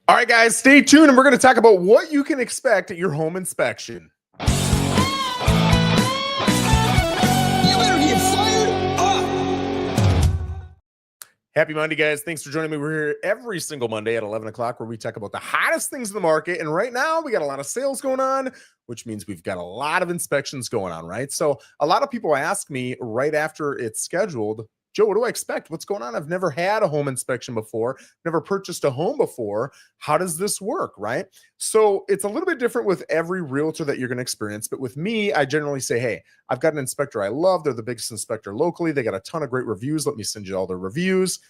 All right, guys, stay tuned, and we're going to talk about what you can expect at your home inspection. You better get fired up. Happy Monday, guys. Thanks for joining me. We're here every single Monday at 11 o'clock where we talk about the hottest things in the market. And right now, we got a lot of sales going on, which means we've got a lot of inspections going on, right? So a lot of people ask me right after it's scheduled, Joe, what do I expect? What's going on? I've never had a home inspection before, never purchased a home before. How does this work, right? So it's a little bit different with every realtor that you're going to experience. But with me, I generally say, hey, I've got an inspector I love. They're the biggest inspector locally. They got a ton of great reviews. Let me send you all their reviews.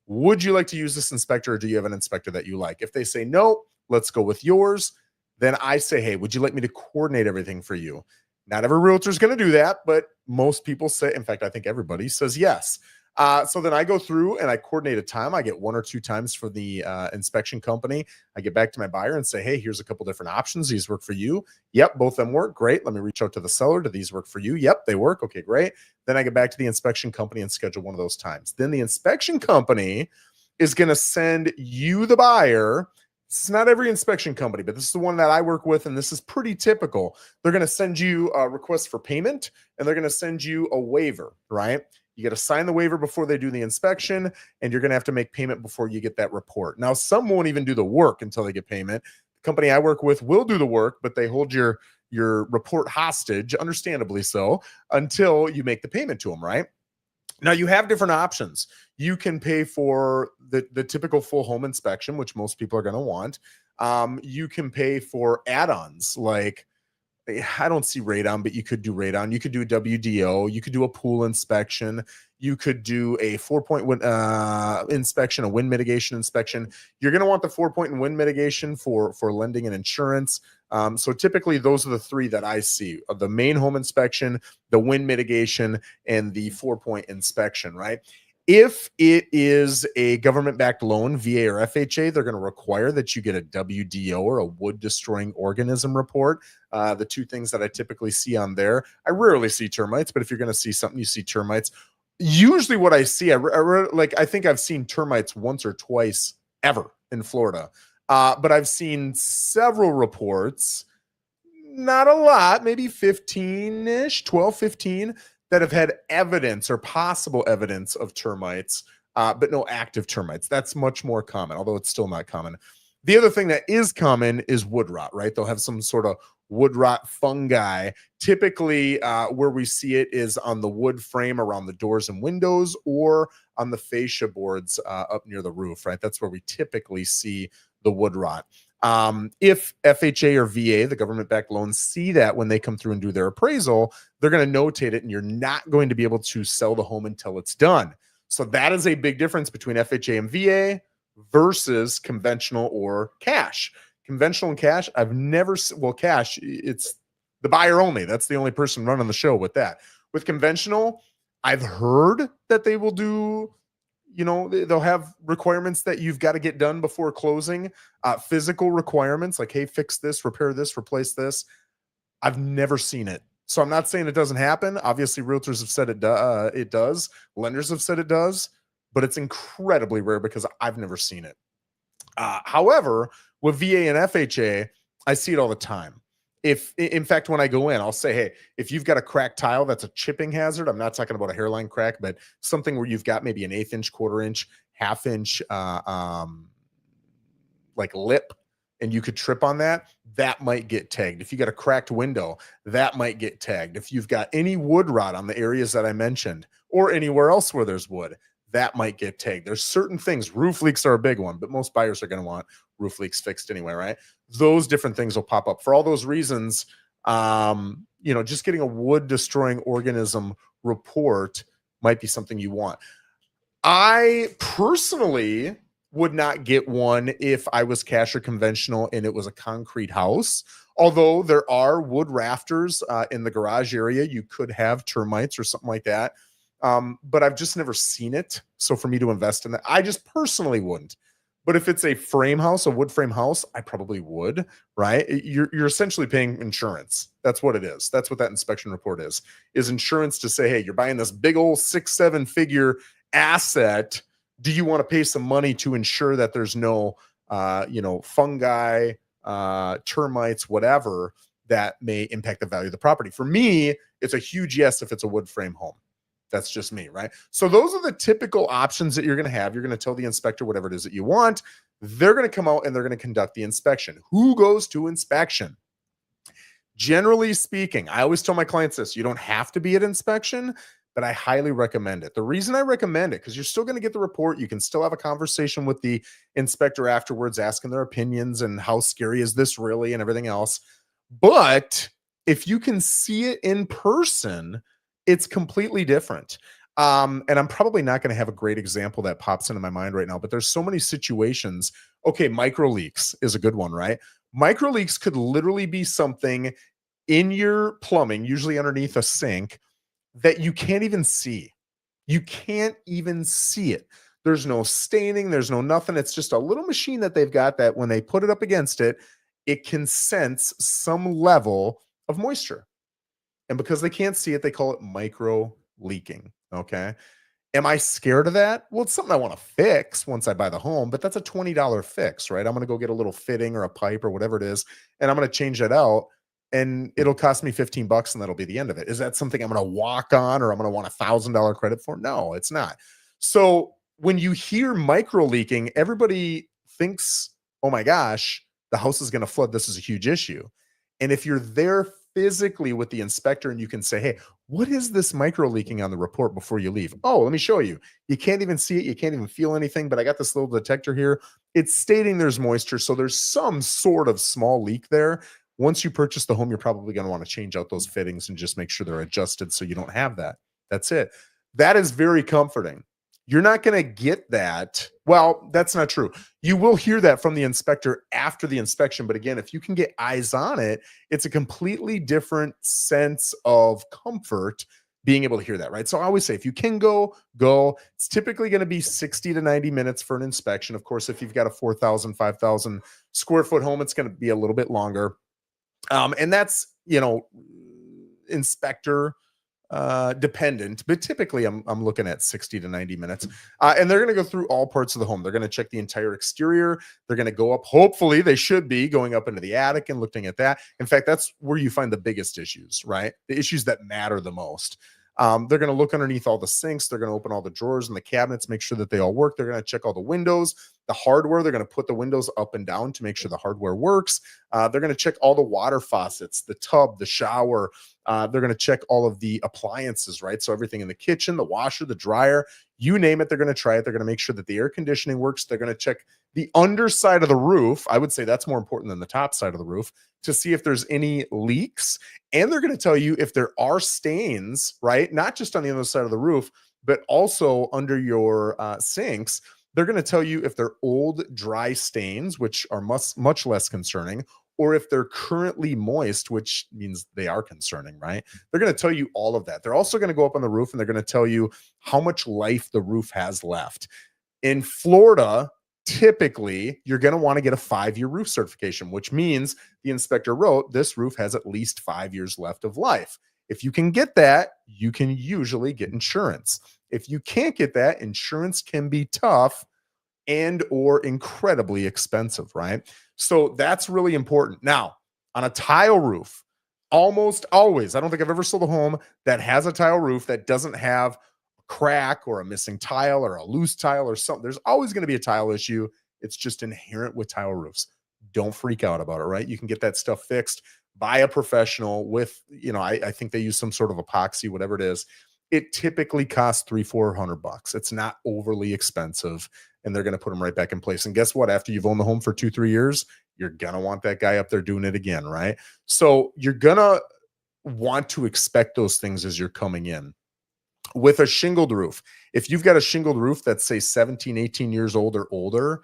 Would you like to use this inspector, or do you have an inspector that you like? If they say no, let's go with yours. Then I say, hey, would you like me to coordinate everything for you? Not every realtor is going to do that, but most people say, in fact, I think everybody says yes. So then I go through and I coordinate a time. I get 1 or 2 times for the inspection company. I get back to my buyer and say, hey, here's a couple different options. These work for you. Yep, both of them work. Great. Let me reach out to the seller. Do these work for you? Yep, they work. Okay, great. Then I get back to the inspection company and schedule one of those times. Then the inspection company is going to send you, the buyer. It's not every inspection company, but this is the one that I work with, and this is pretty typical. They're going to send you a request for payment, and they're going to send you a waiver, right? You got to sign the waiver before they do the inspection, and you're going to have to make payment before you get that report. Now, some won't even do the work until they get payment. The company I work with will do the work, but they hold your report hostage, understandably so, until you make the payment to them, right? Now, you have different options. You can pay for the typical full home inspection, which most people are going to want. You can pay for add-ons like, I don't see radon, but you could do radon. You could do a WDO. You could do a pool inspection. You could do a 4-point inspection, a wind mitigation inspection. You're going to want the 4-point and wind mitigation for lending and insurance. So typically those are the 3 that I see: the main home inspection, the wind mitigation, and the 4-point inspection, right? If it is a government-backed loan, VA or FHA, they're going to require that you get a WDO, or a wood destroying organism report. The 2 things that I typically see on there, I rarely see termites, but if you're going to see something, you see termites. Usually what I see, I think I've seen termites once or twice ever in Florida. But I've seen several reports, not a lot, maybe 15-ish, 12, 15, that have had evidence or possible evidence of termites, but no active termites. That's much more common, although it's still not common. The other thing that is common is wood rot, right? They'll have some sort of wood rot fungi. Typically, where we see it is on the wood frame around the doors and windows, or on the fascia boards up near the roof, right? That's where we typically see the wood rot. If FHA or VA, the government-backed loans, see that when they come through and do their appraisal, they're going to notate it, and you're not going to be able to sell the home until it's done. So that is a big difference between FHA and VA versus conventional or cash. Conventional and cash, I've never, well, cash, it's the buyer only. That's the only person running the show with that. With conventional, I've heard that they will do, they'll have requirements that you've got to get done before closing, physical requirements like, hey, fix this, repair this, replace this. I've never seen it. So I'm not saying it doesn't happen. Obviously, realtors have said it does. Lenders have said it does, but it's incredibly rare because I've never seen it. However, with VA and FHA, I see it all the time. In fact, when I go in, I'll say, hey, if you've got a cracked tile, that's a chipping hazard. I'm not talking about a hairline crack, but something where you've got maybe an 1/8 inch, 1/4 inch, 1/2 inch, like lip, and you could trip on that, that might get tagged. If you got a cracked window, that might get tagged. If you've got any wood rot on the areas that I mentioned, or anywhere else where there's wood, that might get tagged. There's certain things. Roof leaks are a big one, but most buyers are going to want roof leaks fixed anyway, right? Those different things will pop up. For all those reasons, just getting a wood destroying organism report might be something you want. I personally would not get one if I was cash or conventional and it was a concrete house. Although there are wood rafters in the garage area, you could have termites or something like that. But I've just never seen it. So for me to invest in that, I just personally wouldn't. But if it's a frame house, a wood frame house, I probably would, right? You're essentially paying insurance. That's what it is. That's what that inspection report is insurance to say, hey, you're buying this big old 6-7 figure asset. Do you want to pay some money to ensure that there's no fungi, termites, whatever that may impact the value of the property. For me, it's a huge yes if it's a wood frame home. That's just me, right? So those are the typical options that you're going to have. You're going to tell the inspector whatever it is that you want. They're going to come out and they're going to conduct the inspection. Who goes to inspection? Generally speaking, I always tell my clients this: you don't have to be at inspection, but I highly recommend it. The reason I recommend it, because you're still going to get the report. You can still have a conversation with the inspector afterwards, asking their opinions and how scary is this really and everything else. But if you can see it in person, it's completely different. And I'm probably not going to have a great example that pops into my mind right now, but there's so many situations. Okay, micro leaks is a good one, right? Micro leaks could literally be something in your plumbing, usually underneath a sink, that you can't even see. You can't even see it. There's no staining, there's no nothing. It's just a little machine that they've got that when they put it up against it, it can sense some level of moisture. And because they can't see it, they call it micro leaking. Okay. Am I scared of that? Well, it's something I want to fix once I buy the home, but that's a $20 fix, right? I'm going to go get a little fitting or a pipe or whatever it is, and I'm going to change that out, and it'll cost me $15 and that'll be the end of it. Is that something I'm going to walk on or I'm going to want $1,000 credit for? No, it's not. So when you hear micro leaking, everybody thinks, oh my gosh, the house is going to flood. This is a huge issue. And if you're there physically with the inspector and you can say, hey, what is this micro leaking on the report before you leave? Oh, let me show you. You can't even see it. You can't even feel anything, but I got this little detector here. It's stating there's moisture. So there's some sort of small leak there. Once you purchase the home, you're probably going to want to change out those fittings and just make sure they're adjusted so you don't have that. That's it. That is very comforting. You're not going to get that. Well, that's not true. You will hear that from the inspector after the inspection. But again, if you can get eyes on it, it's a completely different sense of comfort being able to hear that, right? So I always say, if you can go. It's typically going to be 60 to 90 minutes for an inspection. Of course, if you've got a 4,000, 5,000 square foot home, it's going to be a little bit longer. And that's, inspector dependent, but typically I'm looking at 60 to 90 minutes. And they're going to go through all parts of the home. They're going to check the entire exterior. They're going to go up. Hopefully they should be going up into the attic and looking at that. In fact, that's where you find the biggest issues, right? The issues that matter the most. They're going to look underneath all the sinks. They're going to open all the drawers and the cabinets, make sure that they all work. They're going to check all the windows, the hardware. They're going to put the windows up and down to make sure the hardware works. They're going to check all the water faucets, the tub, the shower. They're going to check all of the appliances, right? So everything in the kitchen, the washer, the dryer, you name it, they're going to try it. They're going to make sure that the air conditioning works. They're going to check the underside of the roof. I would say that's more important than the top side of the roof, to see if there's any leaks. And they're going to tell you if there are stains, right? Not just on the other side of the roof, but also under your sinks. They're going to tell you if they're old, dry stains, which are much less concerning, or if they're currently moist, which means they are concerning, right? They're going to tell you all of that. They're also going to go up on the roof and they're going to tell you how much life the roof has left. In Florida, typically, you're going to want to get a 5-year roof certification, which means the inspector wrote this roof has at least 5 years left of life. If you can get that, you can usually get insurance. If you can't get that, insurance can be tough and or incredibly expensive, right? So that's really important. Now, on a tile roof, almost always, I don't think I've ever sold a home that has a tile roof that doesn't have a crack or a missing tile or a loose tile or something. There's always going to be a tile issue. It's just inherent with tile roofs. Don't freak out about it, right? You can get that stuff fixed by a professional with, I think they use some sort of epoxy, whatever it is. It typically costs $300-400. It's not overly expensive, and they're going to put them right back in place. And guess what? After you've owned the home for 2-3 years, you're going to want that guy up there doing it again, right? So you're going to want to expect those things as you're coming in. With a shingled roof, if you've got a shingled roof that's, say, 17, 18 years old or older,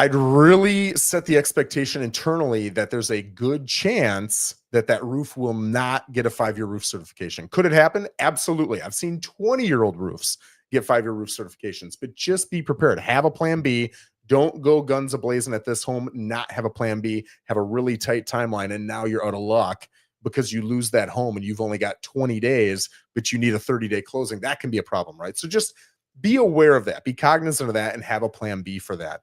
I'd really set the expectation internally that there's a good chance that that roof will not get a 5-year roof certification. Could it happen? Absolutely. I've seen 20-year-old roofs get 5-year roof certifications, but just be prepared. Have a plan B. Don't go guns a-blazing at this home, not have a plan B, have a really tight timeline, and now you're out of luck because you lose that home and you've only got 20 days, but you need a 30-day closing. That can be a problem, right? So just be aware of that. Be cognizant of that and have a plan B for that.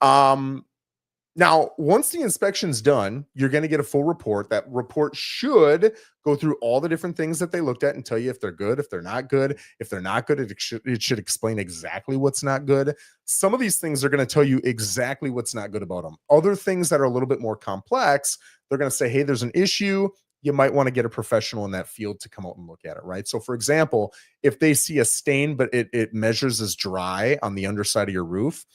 Now, once the inspection's done, you're going to get a full report. That report should go through all the different things that they looked at and tell you if they're good, if they're not good. If they're not good, it should explain exactly what's not good. Some of these things are going to tell you exactly what's not good about them. Other things that are a little bit more complex, they're going to say, hey, there's an issue. You might want to get a professional in that field to come out and look at it, right? So, for example, if they see a stain, but it measures as dry on the underside of your roof,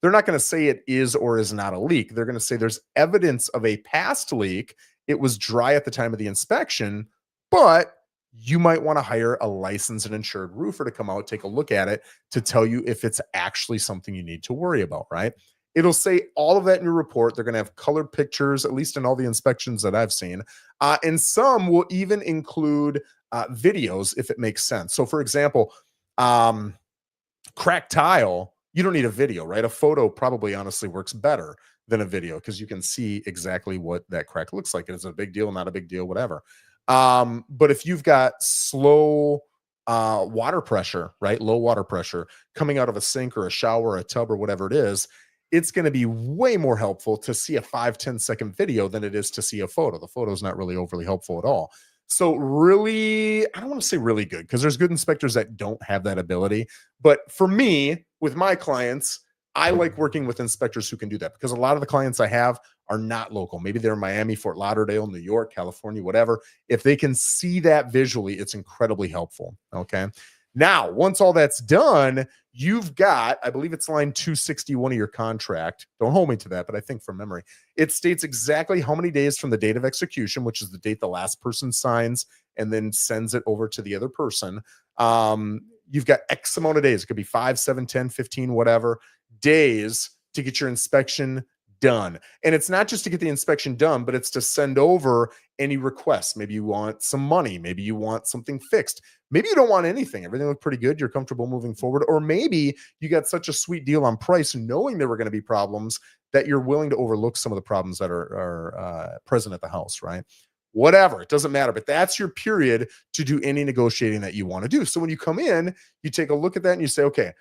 they're not going to say it is or is not a leak. They're going to say there's evidence of a past leak. It was dry at the time of the inspection, but you might want to hire a licensed and insured roofer to come out, take a look at it to tell you if it's actually something you need to worry about, right? It'll say all of that in your report. They're going to have colored pictures, at least in all the inspections that I've seen. And some will even include videos if it makes sense. So, for example, cracked tile, you don't need a video, right? A photo probably honestly works better than a video because you can see exactly what that crack looks like. Is it a big deal, not a big deal, whatever. But if you've got slow water pressure, right? Low water pressure coming out of a sink or a shower or a tub or whatever it is, it's going to be way more helpful to see a 5-10 second video than it is to see a photo. The photo is not really overly helpful at all. So really, I don't want to say really good because there's good inspectors that don't have that ability. But for me, with my clients, I like working with inspectors who can do that because a lot of the clients I have are not local. Maybe they're in Miami, Fort Lauderdale, New York, California, whatever. If they can see that visually, it's incredibly helpful. Okay. Now, once all that's done, you've got, I believe it's line 261 of your contract. Don't hold me to that, but I think from memory, it states exactly how many days from the date of execution, which is the date the last person signs and then sends it over to the other person. You've got X amount of days. It could be 5, 7, 10, 15, whatever days to get your inspection done. And it's not just to get the inspection done, but it's to send over any requests. Maybe you want some money. Maybe you want something fixed. Maybe you don't want anything. Everything looked pretty good. You're comfortable moving forward. Or maybe you got such a sweet deal on price, knowing there were going to be problems, that you're willing to overlook some of the problems that are present at the house, right? Whatever, it doesn't matter. But that's your period to do any negotiating that you want to do. So when you come in, you take a look at that and you say, okay,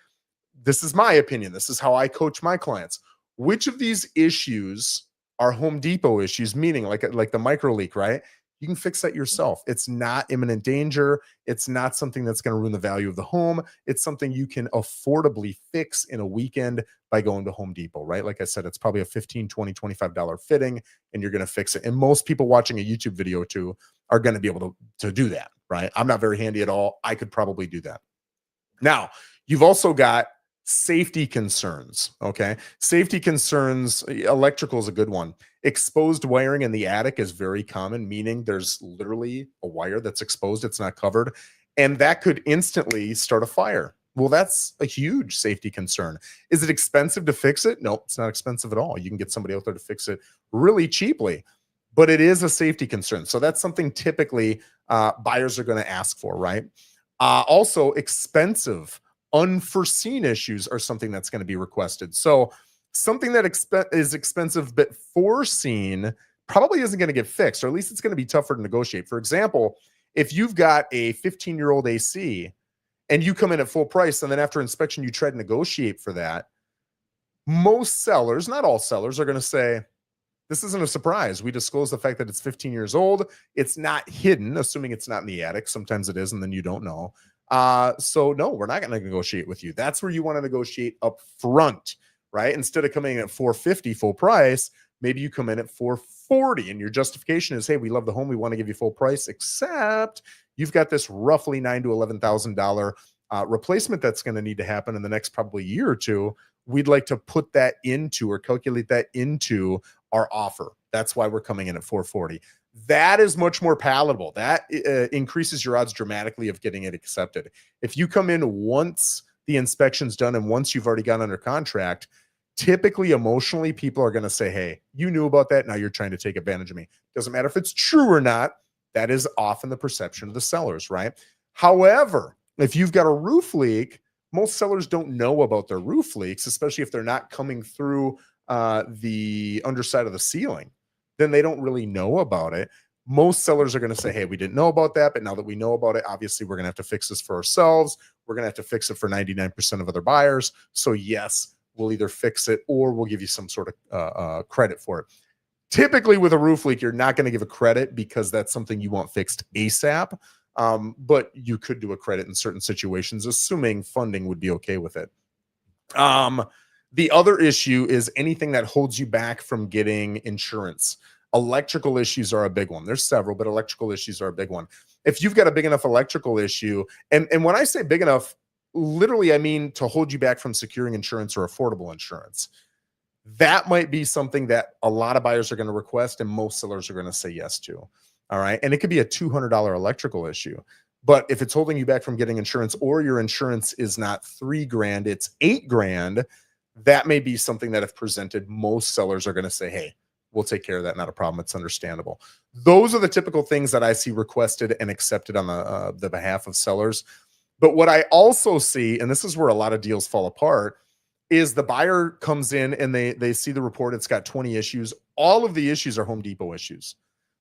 this is my opinion. This is how I coach my clients. Which of these issues are Home Depot issues, meaning like the micro leak, right? You can fix that yourself. It's not imminent danger. It's not something that's going to ruin the value of the home. It's something you can affordably fix in a weekend by going to Home Depot, right? Like I said, it's probably a $15, $20, $25 fitting, and you're going to fix it. And most people watching a YouTube video or two are going to be able to do that, right? I'm not very handy at all. I could probably do that. Now, you've also got safety concerns. Okay. Safety concerns. Electrical is a good one. Exposed wiring in the attic is very common, meaning there's literally a wire that's exposed. It's not covered. And that could instantly start a fire. Well, that's a huge safety concern. Is it expensive to fix it? No, it's not expensive at all. You can get somebody out there to fix it really cheaply, but it is a safety concern. So that's something typically buyers are going to ask for, right? Also, expensive unforeseen issues are something that's going to be requested. So something that is expensive but foreseen probably isn't going to get fixed, or at least it's going to be tougher to negotiate. For example, if you've got a 15-year-old AC and you come in at full price and then after inspection you try to negotiate for that, most sellers, not all sellers, are going to say, this isn't a surprise. We disclose the fact that it's 15 years old. It's not hidden, assuming it's not in the attic. Sometimes it is, and then you don't know. So no, we're not going to negotiate with you. That's where you want to negotiate up front, right? Instead of coming in at $450 full price, maybe you come in at $440 and your justification is, hey, we love the home. We want to give you full price, except you've got this roughly $9,000 to $11,000 replacement that's going to need to happen in the next probably year or two. We'd like to put that into or calculate that into our offer. That's why we're coming in at $440. That is much more palatable. That increases your odds dramatically of getting it accepted. If you come in once the inspection's done and once you've already gone under contract, typically emotionally people are going to say, hey, you knew about that. Now you're trying to take advantage of me. Doesn't matter if it's true or not. That is often the perception of the sellers, right? However, if you've got a roof leak, most sellers don't know about their roof leaks, especially if they're not coming through the underside of the ceiling. Then they don't really know about it. Most sellers are going to say, hey, we didn't know about that, but now that we know about it, obviously we're going to have to fix this for ourselves. We're going to have to fix it for 99% of other buyers. So yes, we'll either fix it or we'll give you some sort of credit for it. Typically with a roof leak, you're not going to give a credit because that's something you want fixed ASAP. But you could do a credit in certain situations, assuming funding would be okay with it. The other issue is anything that holds you back from getting insurance. Electrical issues are a big one. There's several, but electrical issues are a big one. If you've got a big enough electrical issue, and when I say big enough, literally I mean to hold you back from securing insurance or affordable insurance. That might be something that a lot of buyers are going to request and most sellers are going to say yes to. All right. And it could be a $200 electrical issue. But if it's holding you back from getting insurance, or your insurance is not $3,000, it's $8,000, that may be something that if presented, most sellers are going to say, hey, we'll take care of that. Not a problem. It's understandable. Those are the typical things that I see requested and accepted on the behalf of sellers. But what I also see, and this is where a lot of deals fall apart, is the buyer comes in and they see the report. It's got 20 issues. All of the issues are Home Depot issues.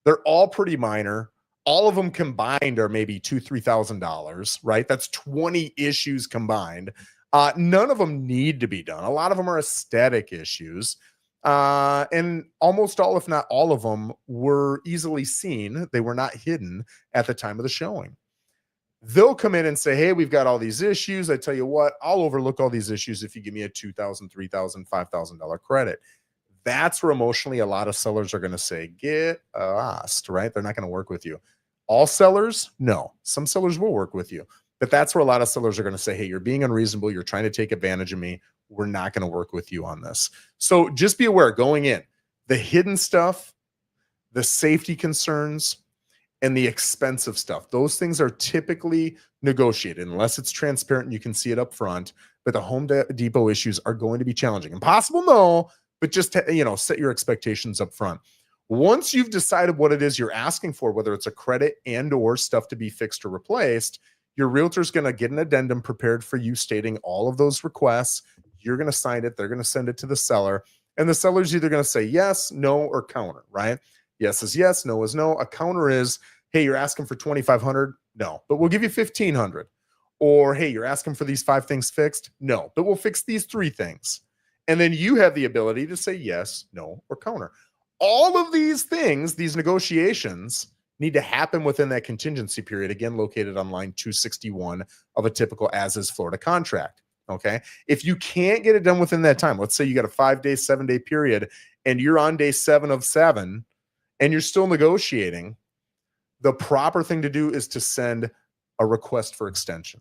They're all pretty minor. All of them combined are maybe $2,000, $3,000, right? That's 20 issues combined. None of them need to be done. A lot of them are aesthetic issues. And almost all, if not all of them, were easily seen. They were not hidden at the time of the showing. They'll come in and say, hey, we've got all these issues. I tell you what, I'll overlook all these issues if you give me a $2,000, $3,000, $5,000 credit. That's where emotionally a lot of sellers are going to say, get lost, right? They're not going to work with you. All sellers? No. Some sellers will work with you. But that's where a lot of sellers are going to say, hey, you're being unreasonable. You're trying to take advantage of me. We're not going to work with you on this. So just be aware going in, the hidden stuff, the safety concerns, and the expensive stuff. Those things are typically negotiated unless it's transparent and you can see it up front. But the Home Depot issues are going to be challenging. Impossible? No, but just, set your expectations up front. Once you've decided what it is you're asking for, whether it's a credit and or stuff to be fixed or replaced, your realtor's going to get an addendum prepared for you stating all of those requests. You're going to sign it. They're going to send it to the seller. And the seller's either going to say yes, no, or counter, right? Yes is yes, no is no. A counter is, hey, you're asking for $2,500? No, but we'll give you $1,500. Or, hey, you're asking for these 5 things fixed? No, but we'll fix these 3 things. And then you have the ability to say yes, no, or counter. All of these things, these negotiations, need to happen within that contingency period, again, located on line 261 of a typical as-is Florida contract. Okay. If you can't get it done within that time, let's say you got a 5-day, 7-day period, and you're on day 7 of 7, and you're still negotiating, the proper thing to do is to send a request for extension.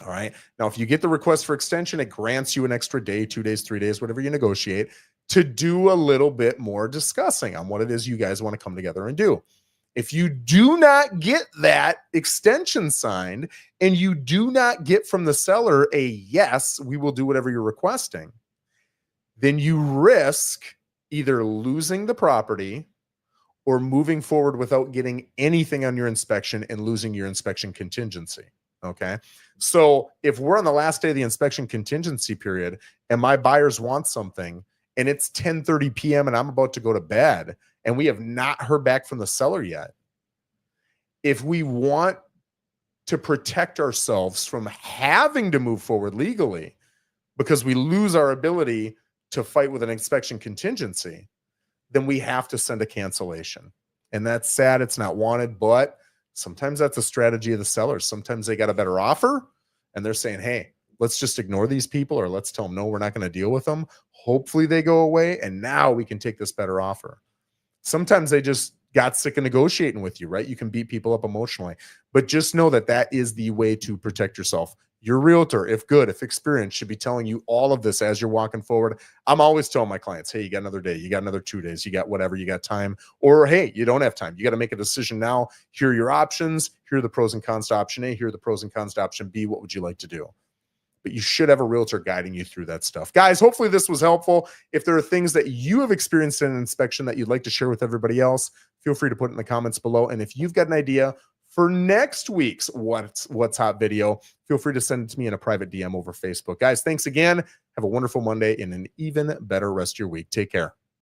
All right. Now, if you get the request for extension, it grants you an extra day, 2 days, 3 days, whatever you negotiate, to do a little bit more discussing on what it is you guys want to come together and do. If you do not get that extension signed and you do not get from the seller a yes, we will do whatever you're requesting, then you risk either losing the property or moving forward without getting anything on your inspection and losing your inspection contingency. Okay. So if we're on the last day of the inspection contingency period and my buyers want something and it's 10:30 p.m. and I'm about to go to bed and we have not heard back from the seller yet, if we want to protect ourselves from having to move forward legally because we lose our ability to fight with an inspection contingency, then we have to send a cancellation. And that's sad. It's not wanted, but sometimes that's a strategy of the sellers. Sometimes they got a better offer and they're saying, hey, let's just ignore these people, or let's tell them, no, we're not going to deal with them. Hopefully they go away. And now we can take this better offer. Sometimes they just got sick of negotiating with you, right? You can beat people up emotionally, but just know that that is the way to protect yourself. Your realtor, if good, if experienced, should be telling you all of this as you're walking forward. I'm always telling my clients, hey, you got another day, you got another 2 days, you got whatever, you got time, or hey, you don't have time. You got to make a decision now. Here are your options. Here are the pros and cons to option A. Here are the pros and cons to option B. What would you like to do? But you should have a realtor guiding you through that stuff. Guys, hopefully this was helpful. If there are things that you have experienced in an inspection that you'd like to share with everybody else, feel free to put it in the comments below. And if you've got an idea for next week's What's Hot video, feel free to send it to me in a private DM over Facebook. Guys, thanks again. Have a wonderful Monday and an even better rest of your week. Take care.